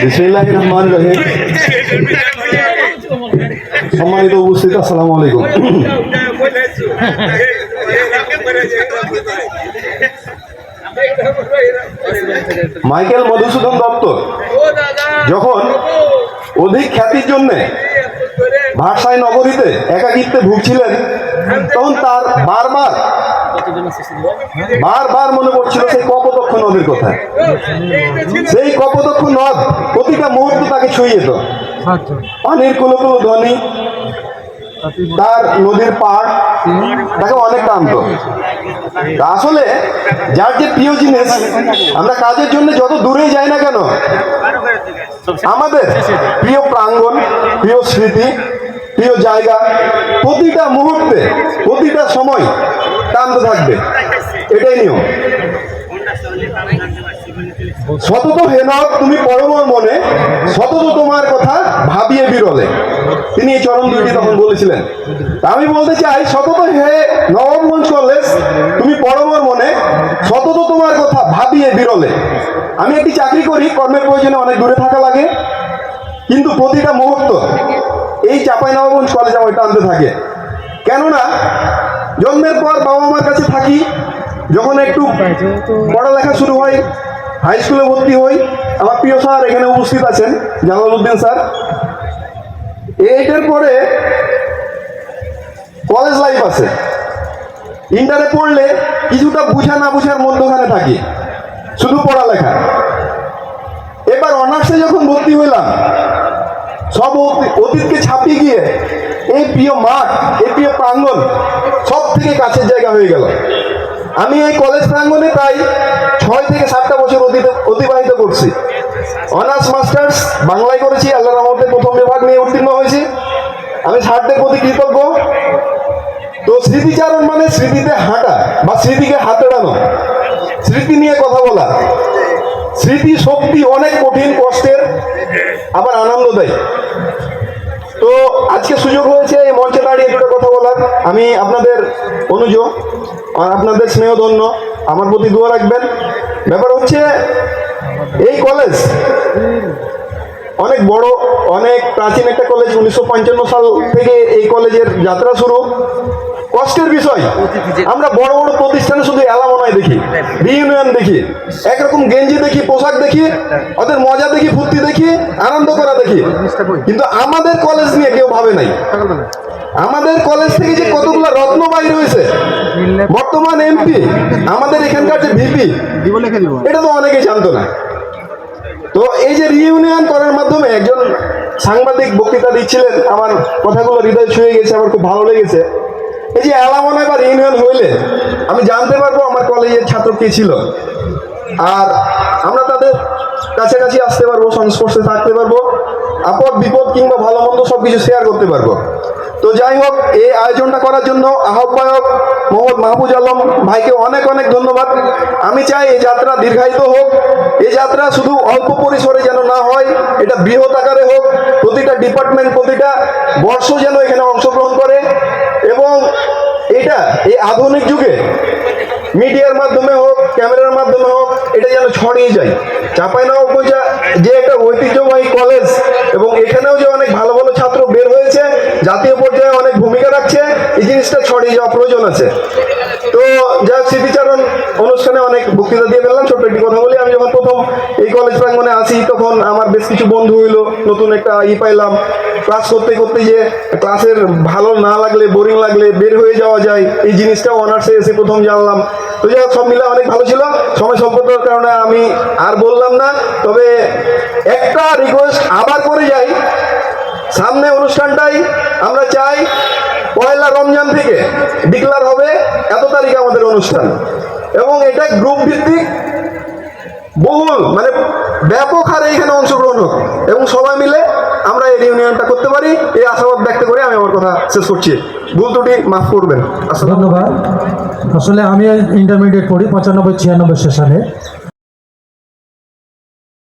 বিসমিল্লাহির রহমানির রহিম। সম্মানিত উপস্থিত, আসসালামু আলাইকুম। মাইকেল মধুসূদন দত্ত যখন অধিক খ্যাতির জন্য ভাষায় নগরীতে একাকিত্বে ভুগছিলেন, তখন তার বারবার মনে পড়ছিল সেই কপোতক্ষ নদীর কথা। সেই কপোতক্ষ নদ প্রতিটা মুহূর্ত তাকে ছুঁয়ে যেত। পানির কুলো ধ্বনি, তার নদীর পাড় তাকে অনেক টানত। আসলে যার যে প্রিয় জিনিস, আমরা কাজের জন্য যত দূরেই যাই না কেন, আমাদের প্রিয় প্রাঙ্গণ, প্রিয় স্মৃতি, প্রিয় জায়গা প্রতিটা মুহূর্তে, প্রতিটা সময় টানতে থাকবে। এটাই নিয়ম। সতত হেনক তুমি পরমর মনে, সতত তোমার কথা ভাবিয়ে বিরলে। তিনি এই চরণ দুইটি তখন বলেছিলেন। তা আমি বলতে চাই, সতত হে নবগঞ্জ কলেজ, তুমি পরমর মনে, সতত তোমার কথা ভাবিয়ে বিরলে। আমি একটি চাকরি করি, কর্মের প্রয়োজনে অনেক দূরে থাকা লাগে, কিন্তু প্রতিটা মুহূর্ত এই চাঁপাইনবাবগঞ্জ কলেজ আমার টানতে থাকে। কেননা জন্মের পর বাবা মার কাছে থাকি, যখন একটু পড়ালেখা শুরু হয়, হাই স্কুলে ভর্তি হই, আমার প্রিয় স্যার এখানে উপস্থিত আছেন, জালালউদ্দিন স্যার। এইটার পরে কলেজ লাইফ আছে। ইন্টারে পড়লে কিছুটা বুঝা না বুঝার মধ্যখানে থাকি, শুধু পড়ালেখা। এবার অনার্সে যখন ভর্তি হইলাম, সব অতীতকে ছাপিয়ে গিয়ে এই প্রিয় মাঠ, এই প্রিয় প্রাঙ্গণ সব থেকে কাছের জায়গা হয়ে গেল। আমি এই কলেজ প্রাঙ্গণে প্রায় 6 থেকে 7টা বছর অতিবাহিত করছি। অনার্স মাস্টার্স বাংলায় করেছি, আল্লাহর রহমতে প্রথম বিভাগ নিয়ে উত্তীর্ণ হয়েছি। আমি স্যারদের প্রতি কৃতজ্ঞ। তো স্মৃতিচারণ মানে স্মৃতিতে হাঁটা বা স্মৃতিকে হাতড়ানো, স্মৃতি নিয়ে কথা বলা। স্মৃতি শক্তি অনেক কঠিন, কষ্টের, আবার আনন্দদায়ী। তো আজকে সুযোগ হয়েছে এই মঞ্চে দাঁড়িয়ে দুটো কথা বলার। আমি আপনাদের অনুজ, আপনাদের স্নেহধন্য, আমার প্রতি দোয়া রাখবেন। ব্যাপার হচ্ছে, এই কলেজ অনেক বড়, অনেক প্রাচীন একটা কলেজ। 1955 সাল থেকে এই কলেজের যাত্রা শুরু। কষ্টের বিষয়, আমরা বড় বড় প্রতিষ্ঠানে শুধু অ্যালামনাই দেখি, রিইউনিয়ন দেখি, একরকম গেঞ্জি দেখি, পোশাক দেখি, ওদের মজা দেখি, ফুর্তি দেখি, আনন্দ করা দেখি, কিন্তু আমাদের কলেজ নিয়ে কেউ ভাবে নাই। আমাদের কলেজ থেকে যে কতগুলো রত্ন বাইর হয়েছে, বর্তমান এমপি, আমাদের এখানকার যে ভিপি, এটা তো অনেকেই জানতো না। তো এই যে রিইউনিয়ন করার মাধ্যমে একজন সাংবাদিক বক্তৃতা দিচ্ছিলেন, আমার কথাগুলো হৃদয় ছুঁয়ে গেছে, আমার খুব ভালো লেগেছে। এই যে অ্যালামনাই বা রিইউনিয়ন হইলে আমি জানতে পারবো আমার কলেজের ছাত্র কে ছিল, আর আমরা তাদের কাছাকাছি আসতে পারবো, সংস্পর্শে থাকতে পারবো, আপদ বিপদ কিংবা ভালো মন্দ সবকিছু শেয়ার করতে পারবো। তো যাই হোক, এই আয়োজনটা করার জন্য আহ্বায়ক মোহাম্মদ মাহফুজ আলম ভাইকে অনেক অনেক ধন্যবাদ। আমি চাই এই যাত্রা দীর্ঘায়িত হোক। এই যাত্রা শুধু অল্প পরিসরে যেন না হয়, এটা বৃহৎ আকারে হোক। প্রতিটা ডিপার্টমেন্ট, প্রতিটা বর্ষ যেন এখানে অংশগ্রহণ করে, এবং এটা এই আধুনিক যুগে মিডিয়ার মাধ্যমে হোক, ক্যামেরার মাধ্যমে হোক, এটা যেন ছড়িয়ে যায়। চাঁপাইনবাবগঞ্জ যে একটা ঐতিহ্যবাহী কলেজ, এবং এখানেও যে অনেক ভালো ভালো ছাত্র বের হয়েছে, জাতীয় পর্যায়ে অনেক ভূমিকা রাখছে, এই জিনিসটা ছড়িয়ে যাওয়া প্রয়োজন আছে। তো যা স্মৃতিচারণ অনুষ্ঠানে অনেক বক্তৃতা দিয়ে ফেললাম। ছোট্ট একটি কথা বলি, আমি যখন প্রথম এই কলেজ প্রাঙ্গণে আসি, তখন আমার বেশ কিছু বন্ধু হইলো, নতুন একটা পাইলাম। ক্লাস করতে করতে যে ক্লাসের ভালো না লাগলে, বোরিং লাগলে বের হয়ে যাওয়া যায়, এই জিনিসটাও অনার্সে এসে প্রথম জানলাম। তো যাই হোক, সব মিলে অনেক ভালো ছিল। সময় স্বল্পতার কারণে আমি আর বললাম না, তবে একটা রিকোয়েস্ট আবার করে যাই। সামনে অনুষ্ঠানটাই আমরা চাই 1 রমজান থেকে ডিক্লার হবে, এত তারিখে আমাদের অনুষ্ঠান, এবং এটা গ্রুপ ভিত্তিক, বহুল মানে ব্যাপক হারে এখানে অংশগ্রহণ হোক, এবং সবাই মিলে আমরা এই রিউনিয়নটা করতে পারি, এই আশাবাদ ব্যক্ত করে আমি আমার কথা শেষ করছি। ভুল ত্রুটি মাফ করবেন। ধন্যবাদ। আসলে আমি ইন্টারমিডিয়েট পড়ি 95-96 সেশনে।